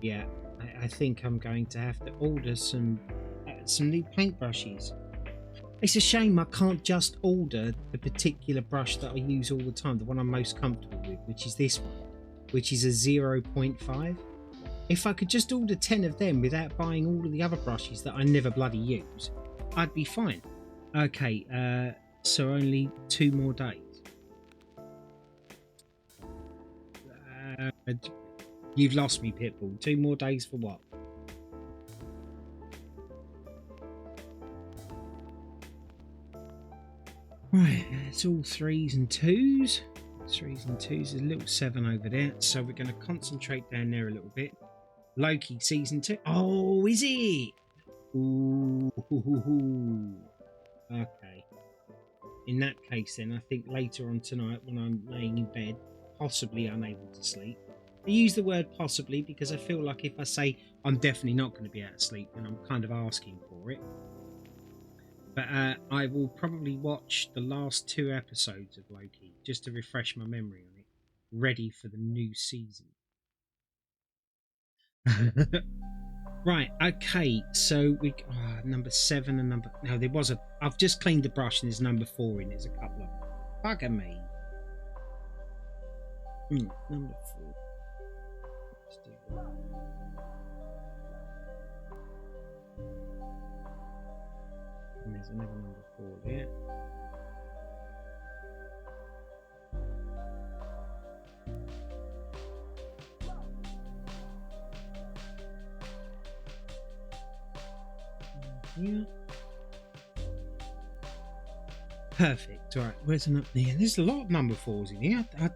Yeah, I think I'm going to have to order some new paintbrushes. It's a shame I can't just order the particular brush that I use all the time, the one I'm most comfortable with, which is this one, which is a 0.5. If I could just order 10 of them without buying all of the other brushes that I never bloody use, I'd be fine. Okay, so only 2 more days. You've lost me, Pitbull. 2 more days for what? Right, it's all 3s and 2s. 3s and 2s. There's a little 7 over there. So we're going to concentrate down there a little bit. Loki season 2. Oh, is it? Ooh. Okay. In that case, then, I think later on tonight when I'm laying in bed, possibly unable to sleep. I use the word possibly because I feel like if I say I'm definitely not going to be out of sleep, then I'm kind of asking for it. But I will probably watch the last 2 episodes of Loki just to refresh my memory on it, ready for the new season. Right, okay, so we number 7 and number no, there was a I've just cleaned the brush and there's number 4 in. There's a couple of bugger me. Number 4. Let's do that. And there's another number 4 there. Here. Perfect. All right, where's an up there? There's a lot of number 4s in here. I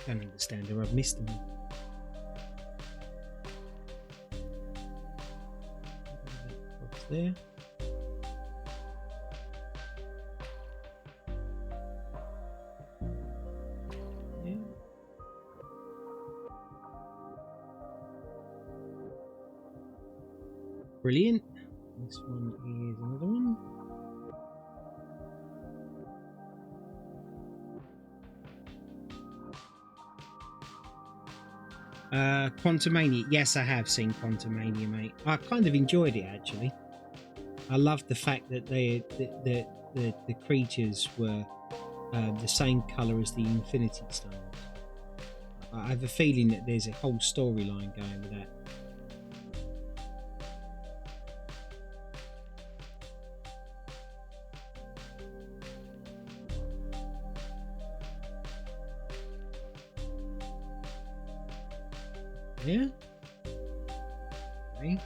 don't understand how I've missed them. What's there? Yeah. Brilliant. This one is another one. Quantumania. Yes, I have seen Quantumania, mate. I kind of enjoyed it actually. I loved the fact that the creatures were the same color as the Infinity Stones. I have a feeling that there's a whole storyline going with that. Yeah. Okay.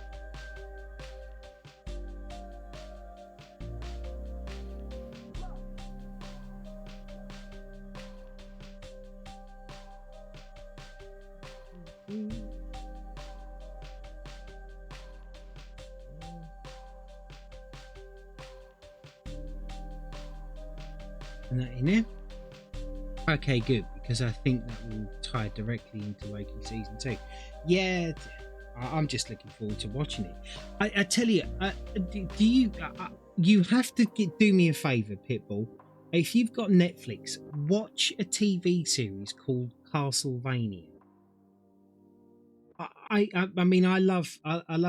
And that in there. Okay, good, because I think that will tie directly into Loki season 2. Yeah, I'm just looking forward to watching it. I tell you, do you you have to do me a favor, Pitbull. If you've got Netflix, watch a TV series called Castlevania. I mean, I love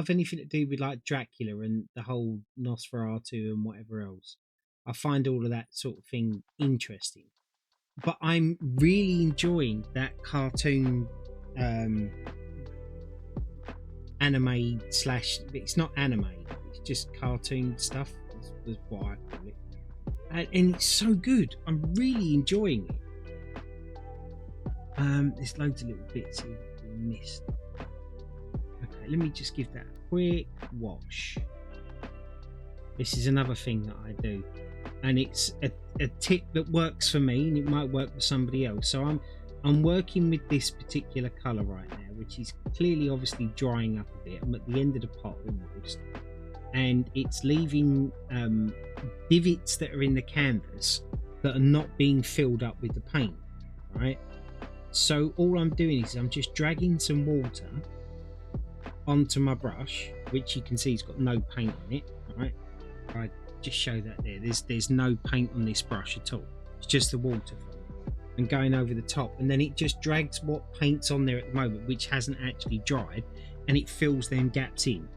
anything to do with like Dracula and the whole Nosferatu and whatever else. I find all of that sort of thing interesting. But I'm really enjoying that cartoon anime slash it's not anime, it's just cartoon stuff is what I call it, and it's so good. I'm really enjoying it. There's loads of little bits here that we missed. Okay, let me just give that a quick wash. This is another thing that I do, and it's a tip that works for me and it might work for somebody else. So I'm working with this particular color right now, which is clearly obviously drying up a bit. I'm at the end of the pot almost, and it's leaving divots that are in the canvas that are not being filled up with the paint, right? So all I'm doing is I'm just dragging some water onto my brush, which you can see has got no paint on it, right? I just show that there's no paint on this brush at all. It's just the water from it and going over the top, and then it just drags what paint's on there at the moment, which hasn't actually dried. and it fills them gaps in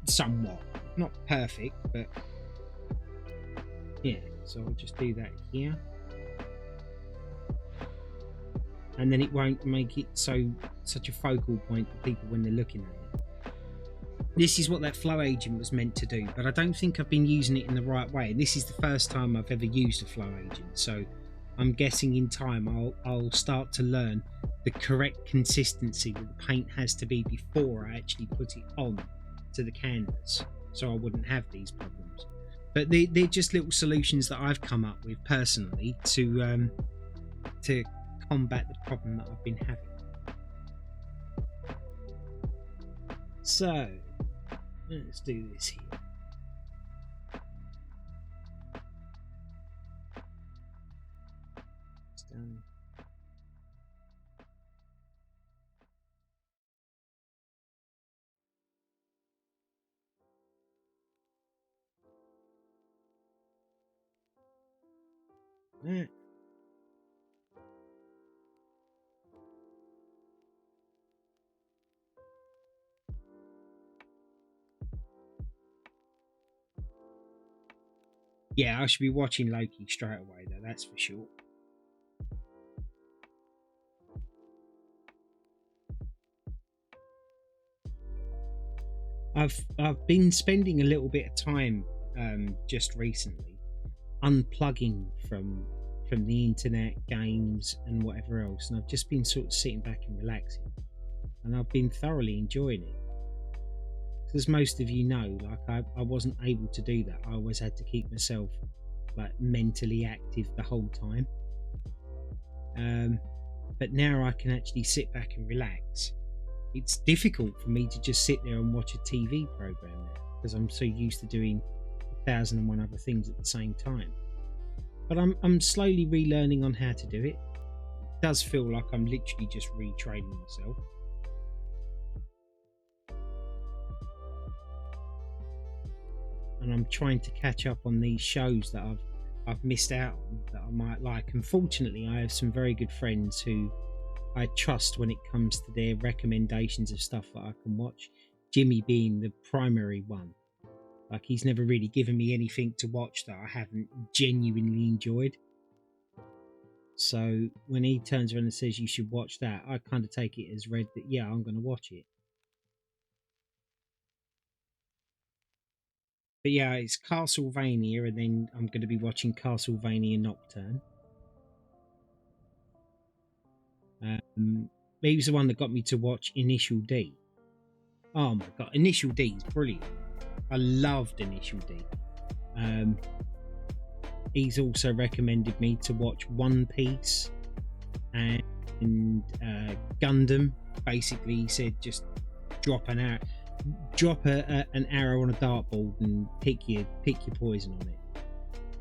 somewhat. Not perfect, but yeah. So I'll just do that here, and then it won't make it such a focal point for people when they're looking at it. This is what that flow agent was meant to do, but I don't think I've been using it in the right way. And this is the first time I've ever used a flow agent, so I'm guessing in time I'll start to learn the correct consistency that the paint has to be before I actually put it on to the canvas, so I wouldn't have these problems. But they're just little solutions that I've come up with personally to combat the problem that I've been having. So let's do this here. It's done. Yeah. Yeah, I should be watching Loki straight away, though, that's for sure. I've been spending a little bit of time just recently unplugging from the internet, games, and whatever else, and I've just been sort of sitting back and relaxing, and I've been thoroughly enjoying it. As most of you know, like I wasn't able to do that. I always had to keep myself like mentally active the whole time. But now I can actually sit back and relax. It's difficult for me to just sit there and watch a TV program now because I'm so used to doing 1,001 other things at the same time. But I'm slowly relearning on how to do it. It does feel like I'm literally just retraining myself. And I'm trying to catch up on these shows that I've missed out on that I might like. Unfortunately, I have some very good friends who I trust when it comes to their recommendations of stuff that I can watch. Jimmy being the primary one. Like, he's never really given me anything to watch that I haven't genuinely enjoyed. So when he turns around and says you should watch that, I kind of take it as read that, yeah, I'm going to watch it. But yeah, it's Castlevania, and then I'm going to be watching Castlevania Nocturne. He was the one that got me to watch Initial D. Oh my god, Initial D is brilliant. I loved Initial D. He's also recommended me to watch One Piece and Gundam. Basically, he said just drop an arrow on a dartboard and pick your poison on it.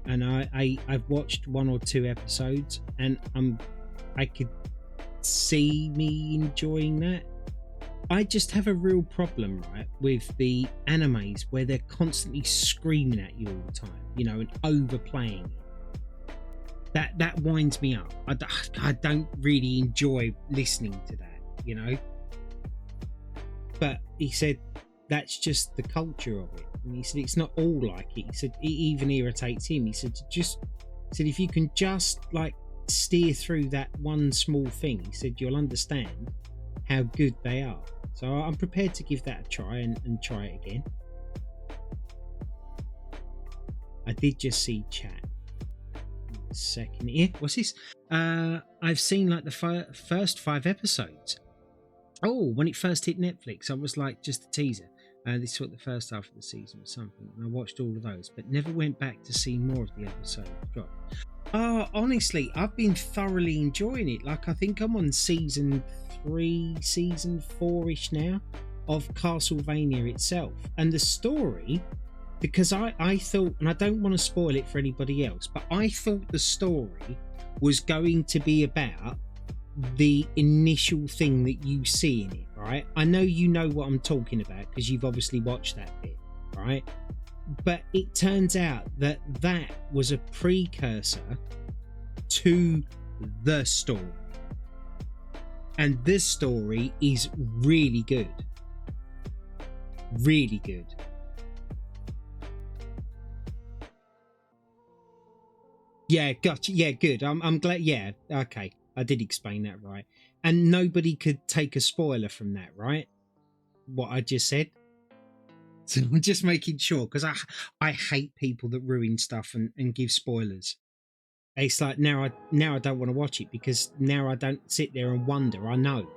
And I've watched 1 or 2 episodes, and I could see me enjoying that. I just have a real problem, right, with the animes where they're constantly screaming at you all the time, you know, and overplaying it. That winds me up. I don't really enjoy listening to that, you know. But he said that's just the culture of it, and he said it's not all like it. He said it even irritates him. He said if you can just like steer through that one small thing, he said you'll understand how good they are. So I'm prepared to give that a try and try it again. I did just see chat. Second, yeah, what's this? I've seen like the first 5 episodes. Oh, when it first hit Netflix, I was like, just a teaser. This is what the first half of the season was something, and I watched all of those, but never went back to see more of the episodes drop. Honestly, I've been thoroughly enjoying it. Like, I think I'm on season 3, season 4-ish now of Castlevania itself. And the story, because I thought, and I don't want to spoil it for anybody else, but I thought the story was going to be about the initial thing that you see in it, right? I know you know what I'm talking about because you've obviously watched that bit, right? But it turns out that was a precursor to the story. And this story is really good. Really good. Yeah, gotcha. Yeah, good. I'm glad. Yeah, okay. I did explain that right. And nobody could take a spoiler from that, right? What I just said. So I'm just making sure, because I hate people that ruin stuff and give spoilers. It's like now I don't want to watch it, because now I don't sit there and wonder. I know.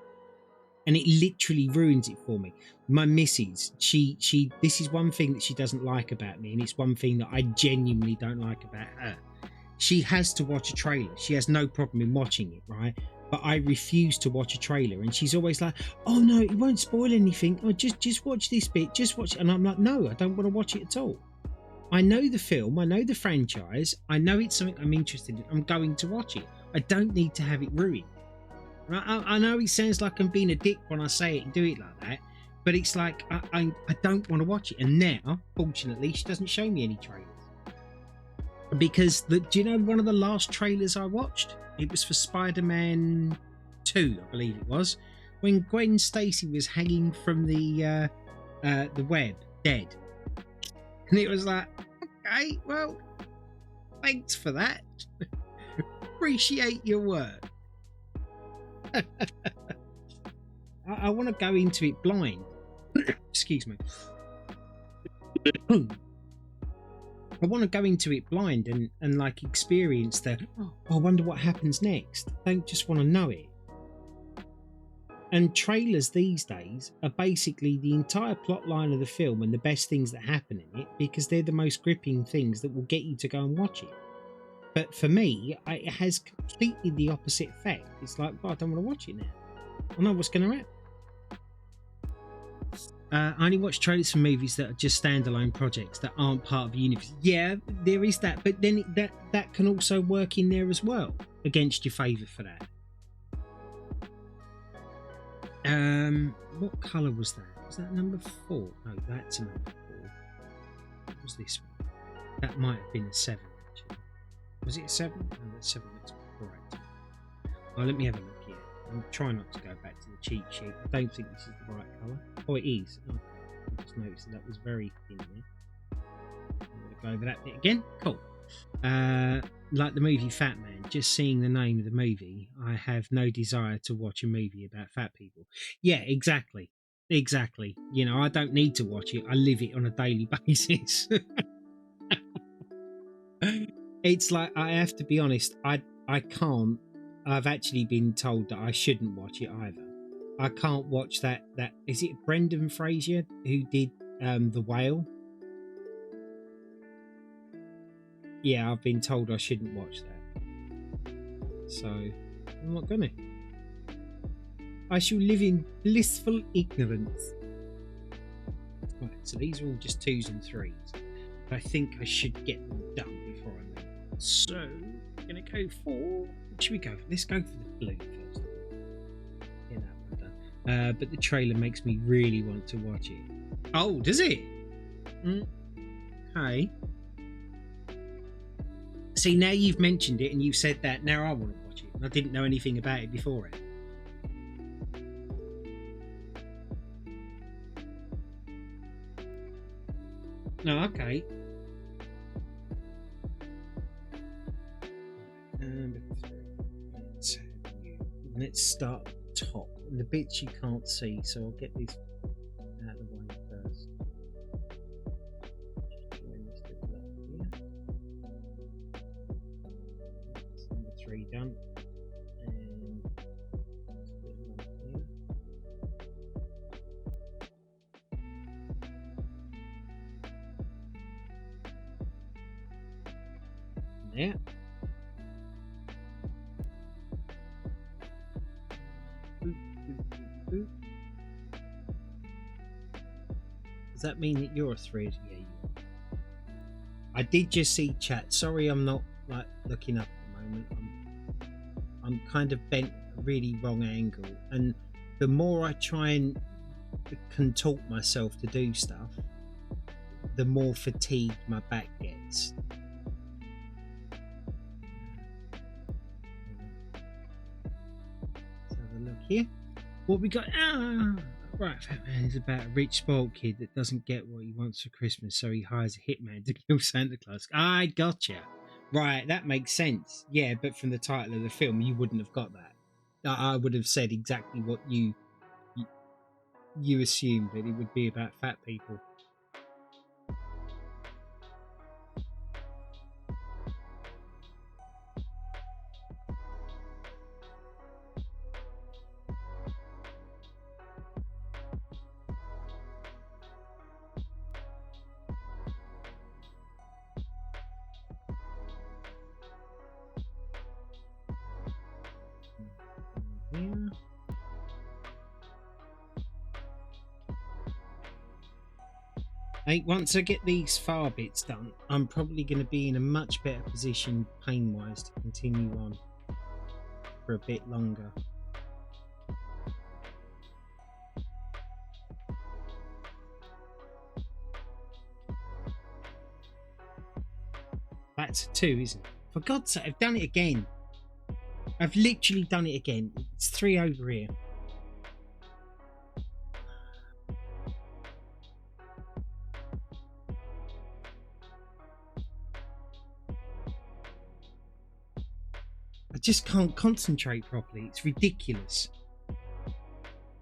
And it literally ruins it for me. My missus, she this is one thing that she doesn't like about me, and it's one thing that I genuinely don't like about her. She has to watch a trailer. She has no problem in watching it, right? But I refuse to watch a trailer, and she's always like, "Oh no, it won't spoil anything. Oh, just watch this bit. Just watch it." And I'm like, "No, I don't want to watch it at all. I know the film. I know the franchise. I know it's something I'm interested in. I'm going to watch it. I don't need to have it ruined." I know it sounds like I'm being a dick when I say it and do it like that, but it's like I don't want to watch it. And now, fortunately, she doesn't show me any trailers. Because do you know one of the last trailers I watched? It was for Spider-Man 2, I believe it was, when Gwen Stacy was hanging from the web, dead. And it was like, okay, well, thanks for that. Appreciate your work. I want to go into it blind. Excuse me. I want to go into it blind and like experience the, oh, I wonder what happens next. I don't just want to know it. And trailers these days are basically the entire plot line of the film and the best things that happen in it, because they're the most gripping things that will get you to go and watch it. But for me, it has completely the opposite effect. It's like, well, I don't want to watch it now. I know what's going to happen. I only watch trailers for movies that are just standalone projects that aren't part of the universe. Yeah, there is that, but then that can also work in there as well against your favour for that. What colour was that? Was that number 4? No, that's a number 4. What was this one? That might have been a 7, actually. Was it a 7? No, that's 7. That's correct. Oh, let me have a look here. I'm trying not to go back to the cheat sheet. I don't think this is the right colour. Oh, it is. Oh, I just noticed that was very thin there. I'm going to go over that bit again. Cool. Like the movie Fat Man, just seeing the name of the movie, I have no desire to watch a movie about fat people. Yeah, exactly. Exactly. You know, I don't need to watch it. I live it on a daily basis. It's like, I have to be honest, I can't. I've actually been told that I shouldn't watch it either. I can't watch that is it Brendan Fraser who did The Whale? Yeah, I've been told I shouldn't watch that. So I'm not gonna. I shall live in blissful ignorance. Right, so these are all just 2s and 3s. But I think I should get them done before I move on. So I'm gonna go for, what should we go for? Let's go for the blue first. Get that one done. But the trailer makes me really want to watch it. Oh, does it? Okay. See, now you've mentioned it and you've said that, now I want to watch it. I didn't know anything about it before it. No, okay. Let's start at the top. And the bits you can't see, so I'll get this out of the way first. That's number 3 done. And there. Does that mean that you're a 3? Yeah, you are. I did just see chat. Sorry, I'm not like looking up at the moment. I'm kind of bent a really wrong angle, and the more I try and contort myself to do stuff, the more fatigued my back gets. Let's have a look here. What we got? Right, Fat Man is about a rich spoiled kid that doesn't get what he wants for Christmas, so he hires a hitman to kill Santa Claus. I gotcha. Right, that makes sense. Yeah, but from the title of the film, you wouldn't have got that. I would have said exactly what you assumed, that it would be about fat people. Yeah. Hey, once I get these far bits done, I'm probably going to be in a much better position pain-wise to continue on for a bit longer. That's a 2, isn't it? For God's sake, I've done it again. I've literally done it again. It's 3 over here. I just can't concentrate properly. It's ridiculous.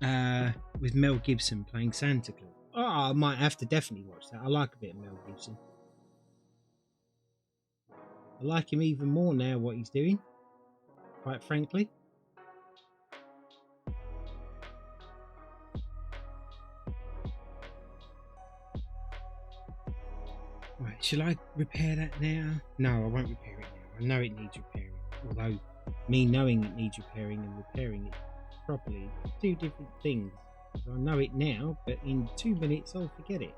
With Mel Gibson playing Santa Claus. Oh, I might have to definitely watch that. I like a bit of Mel Gibson. I like him even more now, what he's doing, quite frankly. Right, shall I repair that now? No, I won't repair it now. I know it needs repairing. Although, me knowing it needs repairing and repairing it properly, 2 different things. I know it now, but in 2 minutes I'll forget it.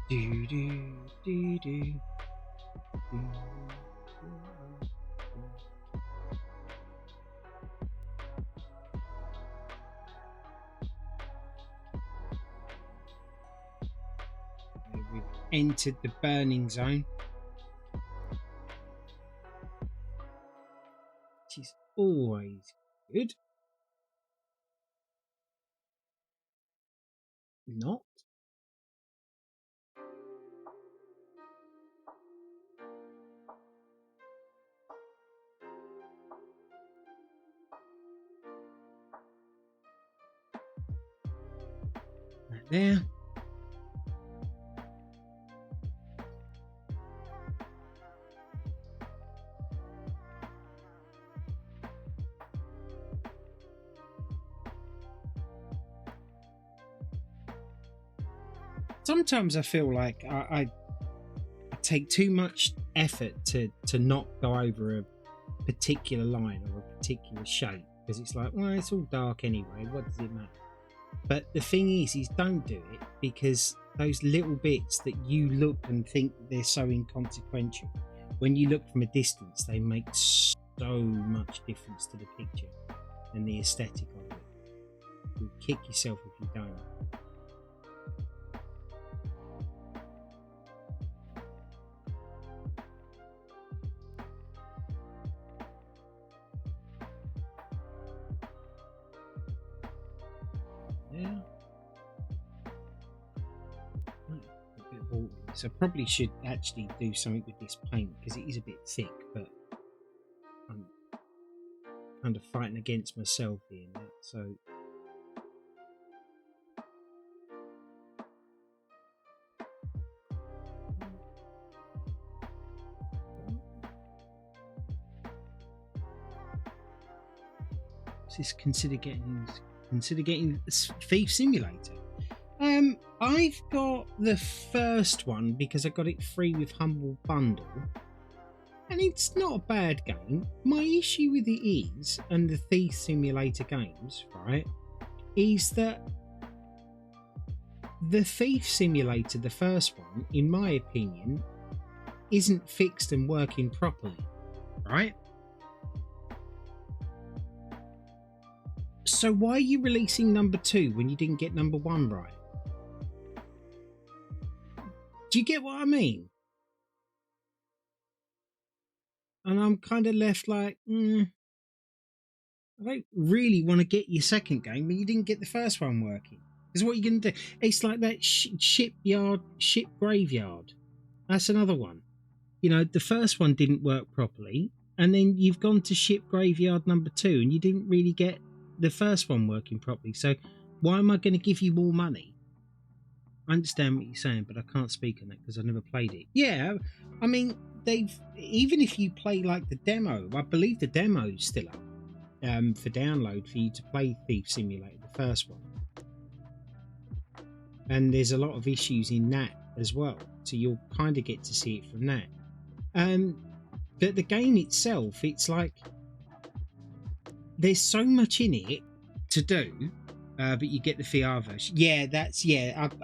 Do do do do. We've entered the burning zone, which is always good. Not. Right there. Sometimes I feel like I take too much effort to not go over a particular line or a particular shape, because it's like, well, it's all dark anyway, what does it matter? But the thing is don't do it, because those little bits that you look and think they're so inconsequential, when you look from a distance, they make so much difference to the picture and the aesthetic of it. You'll kick yourself if you don't. Yeah. So I probably should actually do something with this paint, because it is a bit thick, but I'm kind of fighting against myself here now. So is this consider getting Thief Simulator? I've got the first one because I got it free with Humble Bundle, and it's not a bad game. My issue with it is, and the Thief Simulator games, right, is that the Thief Simulator, the first one, in my opinion, isn't fixed and working properly, right? So why are you releasing number 2 when you didn't get number 1 right? Do you get what I mean? and I'm kind of left like, I don't really want to get your second game, but you didn't get the first one working. Because what are you going to do? It's like that ship graveyard. That's another one. You know, the first one didn't work properly, and then you've gone to ship graveyard number 2, and you didn't really get the first one working properly. So why am I going to give you more money? I understand what you're saying, but I can't speak on it because I've never played it. Yeah, I mean, even if you play like the demo, I believe the demo's still up for download for you to play Thief Simulator, the first one. And there's a lot of issues in that as well, so you'll kind of get to see it from that. But the game itself, it's like there's so much in it to do, but you get the VR version. Yeah,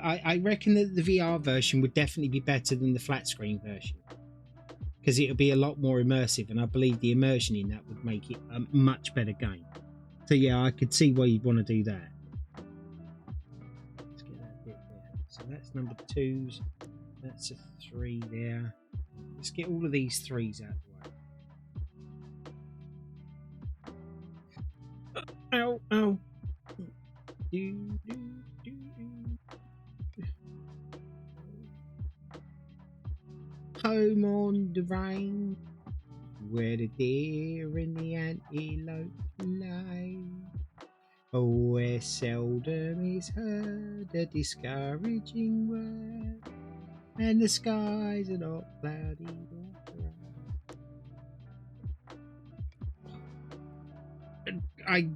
I reckon that the VR version would definitely be better than the flat screen version because it'll be a lot more immersive, and I believe the immersion in that would make it a much better game. So yeah, I could see why you'd want to do that. Let's get that bit there. So that's number 2s. That's a 3 there. Let's get all of these 3s out of the way. Ow, ow. Do, do, do, do. Home on the range, where the deer and the antelope lie. Oh, where seldom is heard a discouraging word, and the skies are not cloudy or dry. I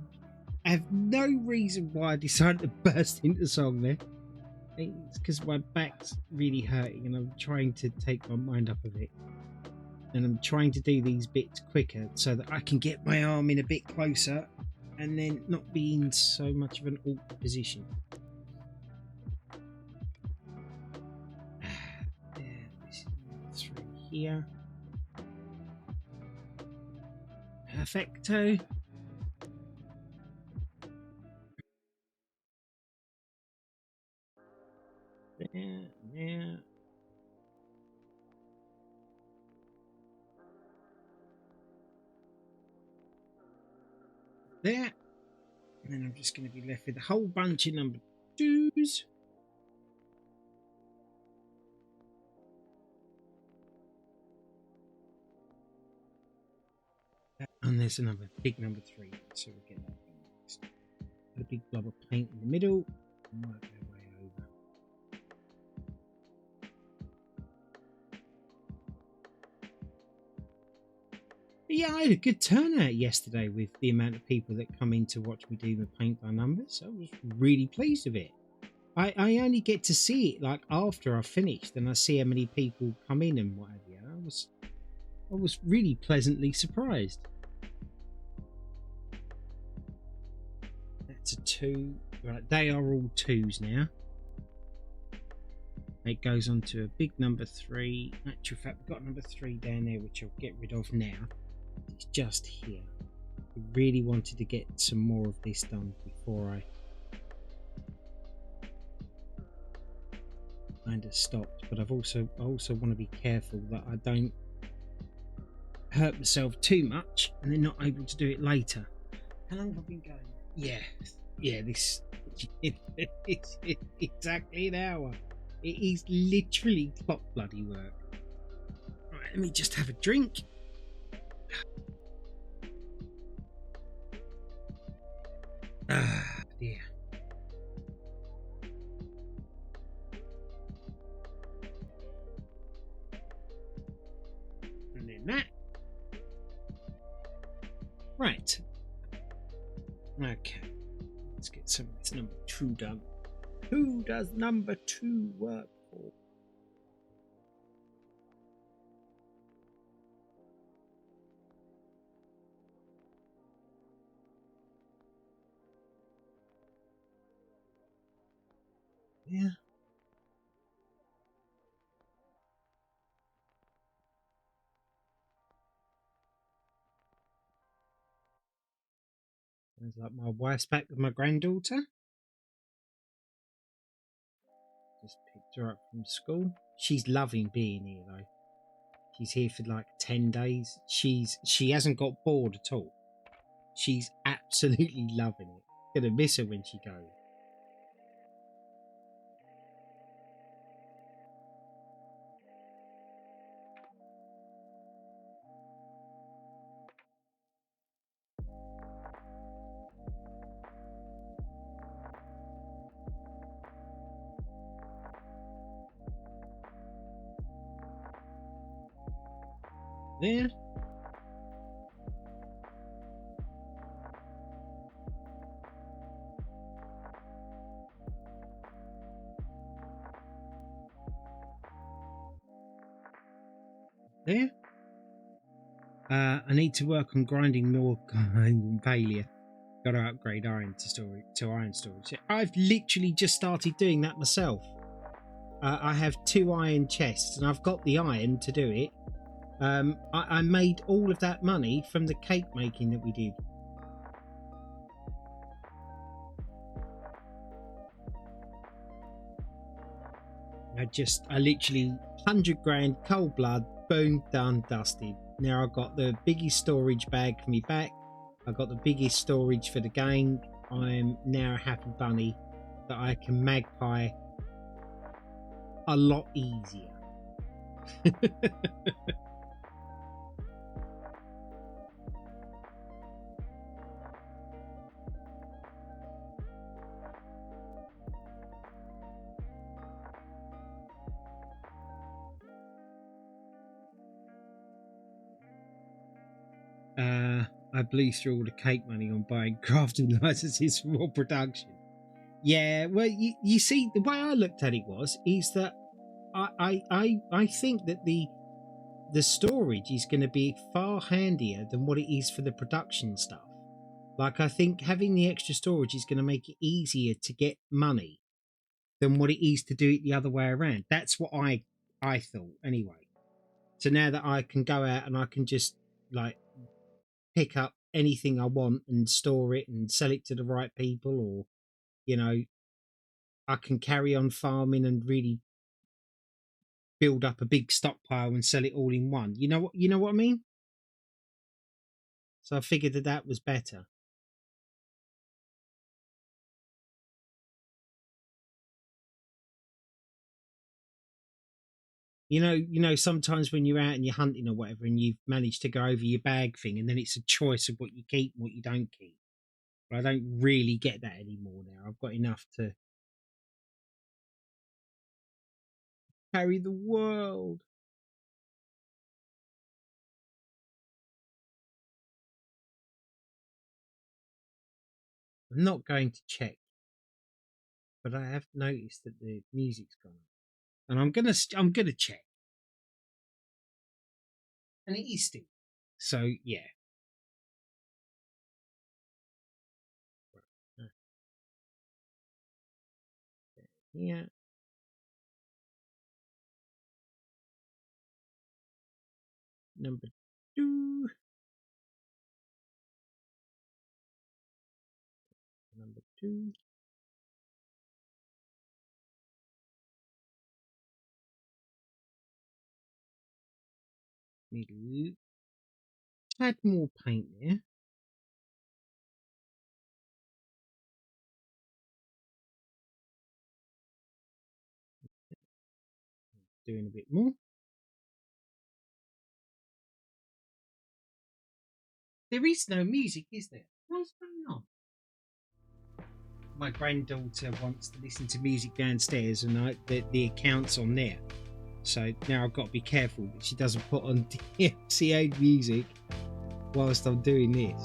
have no reason why I decided to burst into song there. It's because my back's really hurting and I'm trying to take my mind off of it. And I'm trying to do these bits quicker so that I can get my arm in a bit closer and then not be in so much of an awkward position. There, this is number 3 here. Perfecto. There. There. And then I'm just going to be left with a whole bunch of number 2s. And there's another big number 3, so we'll get that one next. Put a big blob of paint in the middle and work our way over. But yeah, I had a good turnout yesterday with the amount of people that come in to watch me do the paint by numbers. I was really pleased with it. I only get to see it like after I've finished and I see how many people come in and what have you. I was really pleasantly surprised. That's a 2. Right, they are all 2s now. It goes on to a big number 3. In actual fact, we've got number 3 down there, which I'll get rid of now. It's just here. I really wanted to get some more of this done before I kind of stopped. But I also want to be careful that I don't hurt myself too much and then not able to do it later. How long have I been going? Yeah, this it's exactly an hour. It is literally clock bloody work. Right, let me just have a drink. Ah, dear. And then that. Right. Okay. Let's get some of this number 2 done. Who does number 2 work for? Yeah. Sounds like my wife's back with my granddaughter. Just picked her up from school. She's loving being here though. She's here for like 10 days. She hasn't got bored at all. She's absolutely loving it. Gonna miss her when she goes. There. There. I need to work on grinding more failure. Got to upgrade iron to iron storage. I've literally just started doing that myself. I have 2 iron chests, and I've got the iron to do it. I made all of that money from the cake making that we did. I literally 100 grand, cold blood, boom, done, dusted. Now I've got the biggest storage bag for me back. I've got the biggest storage for the gang. I'm now a happy bunny that I can magpie a lot easier. I blew through all the cake money on buying crafting licenses for more production. Yeah, well, you see, the way I looked at it is that I think that the storage is going to be far handier than what it is for the production stuff. Like, I think having the extra storage is going to make it easier to get money than what it is to do it the other way around. That's what I thought anyway. So now that I can go out and I can just like pick up anything I want and store it and sell it to the right people, or I can carry on farming and really build up a big stockpile and sell it all in one. You know what I mean? So I figured that was better. Sometimes when you're out and you're hunting or whatever and you've managed to go over your bag thing, and then it's a choice of what you keep and what you don't keep. But I don't really get that anymore now. I've got enough to carry the world. I'm not going to check, but I have noticed that the music's gone up, and I'm gonna check, and it is still. So yeah. Yeah. Number 2. Number 2. Need a tad more paint there. Doing a bit more. There is no music, is there? What's going on? My granddaughter wants to listen to music downstairs, and the account's on there. So now I've got to be careful that she doesn't put on DMCA music whilst I'm doing this.